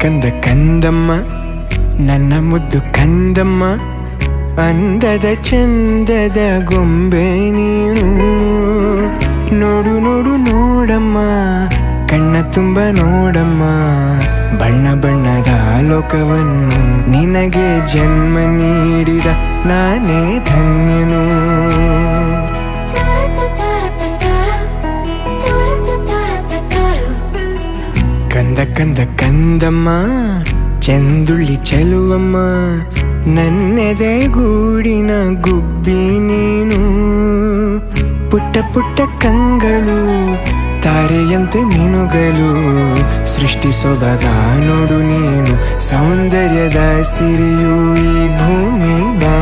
ಕಂದ ಕಂದಮ್ಮ ನನ್ನ ಮುದ್ದು ಕಂದಮ್ಮ, ಅಂದದ ಚಂದದ ಗೊಂಬೆ ನೀನು. ನೋಡು ನೋಡು ನೋಡಮ್ಮ, ಕಣ್ಣ ತುಂಬ ನೋಡಮ್ಮ, ಬಣ್ಣ ಬಣ್ಣದ ಲೋಕವನ್ನು ನಿನಗೆ ಜನ್ಮ ನೀಡಿದ ನಾನೇ ಧನ್ಯನು. ಕಂದ ಕಂದಮ್ಮ ಚಂದುಳ್ಳಿ ಚೆಲುವಮ್ಮ, ನನ್ನೆದೆ ಗೂಡಿನ ಗುಬ್ಬಿ ನೀನು. ಪುಟ್ಟ ಪುಟ್ಟ ಕಂಗಳು ತಾರೆಯಂತೆ ಮೀನುಗಳು, ಸೃಷ್ಟಿಸೋದಾಗ ನೋಡು ನೀನು ಸೌಂದರ್ಯದ ಸಿರಿಯು ಈ ಭೂಮಿ ಬಾ.